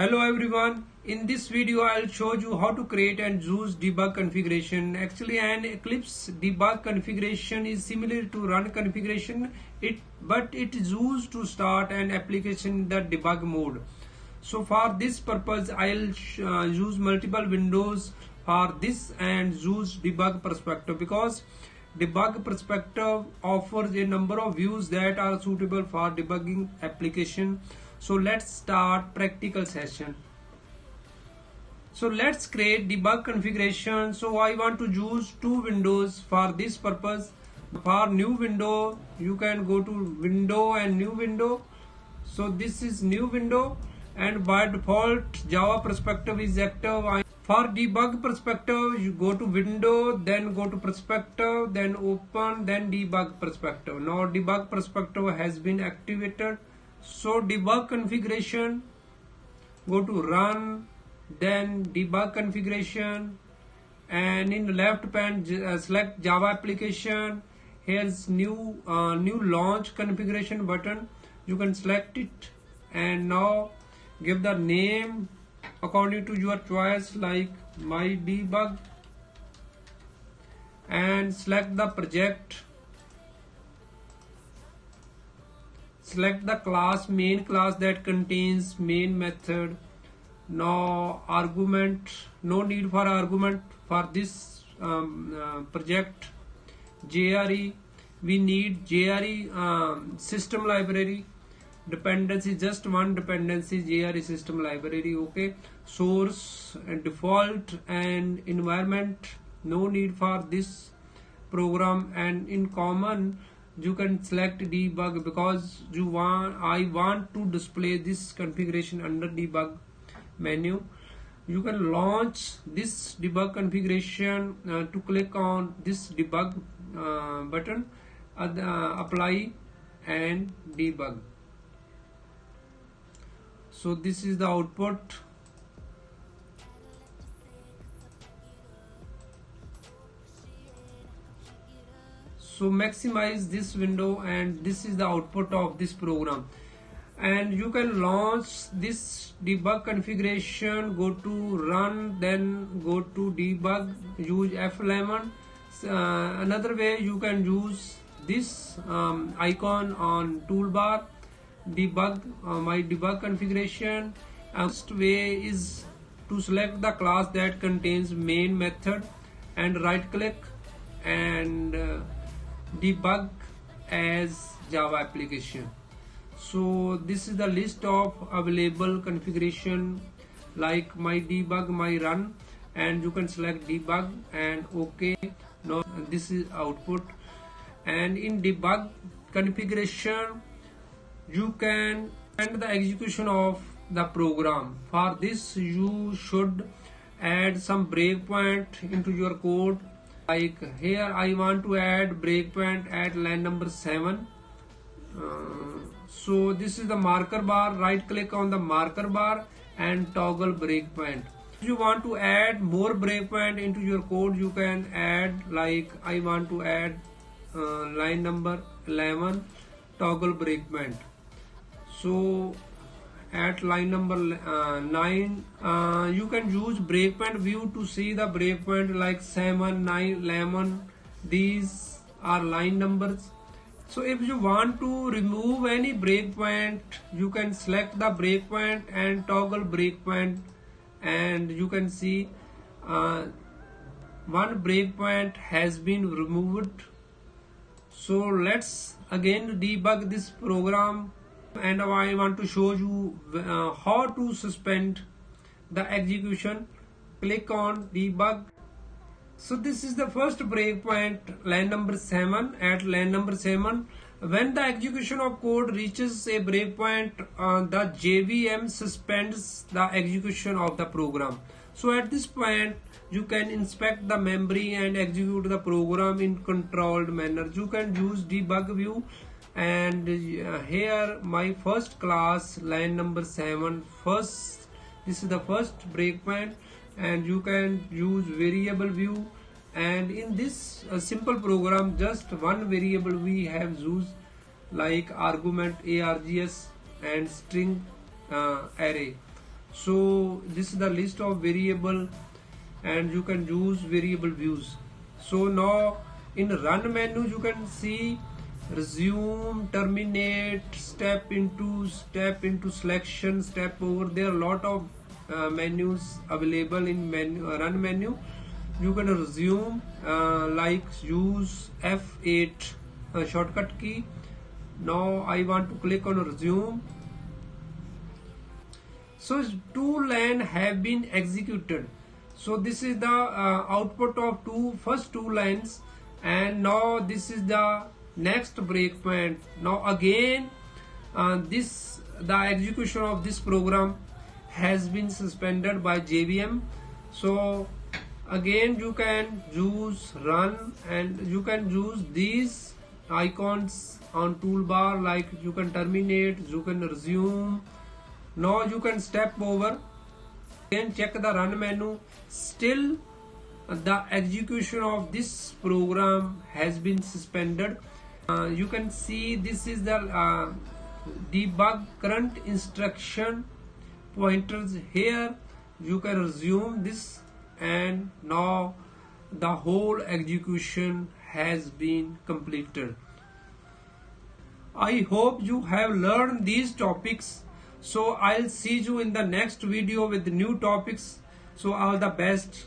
Hello everyone. In this video I'll show you how to create and use debug configuration. Actually an Eclipse debug configuration is similar to run configuration, but it is used to start an application in the debug mode. So for this purpose I'll use multiple windows for this and use debug perspective, because debug perspective offers a number of views that are suitable for debugging application. So let's start practical session. So let's create debug configuration. So I want to use two windows for this purpose. For new window, you can go to window and new window. So this is new window, and by default Java perspective is active. For debug perspective, you go to window, then go to perspective, then open, then debug perspective. Now debug perspective has been activated. So debug configuration, go to run, then debug configuration, and in the left pane select Java application. Here's new launch configuration button. You can select it and now give the name according to your choice, like my debug, and select the project. Select the class, main class that contains main method. Now argument, no need for argument for this project. JRE, we need JRE system library. Dependency, just one dependency, JRE system library. Okay. Source and default and environment, no need for this program. And in common you can select debug, because I want to display this configuration under debug menu. You can launch this debug configuration to click on this debug button, apply and debug. So this is the output. So maximize this window, and this is the output of this program. And you can launch this debug configuration, go to run, then go to debug, use F11. Another way you can use this icon on toolbar, debug, my debug configuration. First way is to select the class that contains main method and right click and debug as Java application. So this is the list of available configuration, like my debug, my run, and you can select debug and OK. Now this is output. And in debug configuration you can end the execution of the program. For this you should add some breakpoint into your code. Like here I want to add breakpoint at line number 7. So this is the marker bar. Right click on the marker bar and toggle breakpoint. If you want to add more breakpoint into your code, you can add, like I want to add line number 11, toggle breakpoint. So at line number 9 you can use breakpoint view to see the breakpoint, like 7, 9, 11. These are line numbers. So if you want to remove any breakpoint, you can select the breakpoint and toggle breakpoint, and you can see one breakpoint has been removed. So let's again debug this program, and I want to show you how to suspend the execution. Click on debug. So this is the first breakpoint, line number 7. At line number 7, when the execution of code reaches a breakpoint, the JVM suspends the execution of the program. So at this point you can inspect the memory and execute the program in controlled manner. You can use debug view, and here my first class, line number 7, first, this is the first breakpoint, and you can use variable view. And in this simple program, just one variable we have used, like argument args and string array. So this is the list of variable, and you can use variable views. So now in run menu you can see resume, terminate, step into selection, step over. There are a lot of menus available in run menu. You can resume, like use F8 shortcut key. Now I want to click on resume. So 2 lines have been executed. So this is the output of first two lines, and now this is the next breakpoint. Now again the execution of this program has been suspended by JVM. So again you can use run, and you can use these icons on toolbar, like you can terminate, you can resume. Now you can step over, then check the run menu. Still the execution of this program has been suspended. You can see this is the debug current instruction pointers. Here you can resume this, and now the whole execution has been completed. I hope you have learned these topics. So I'll see you in the next video with new topics. So all the best.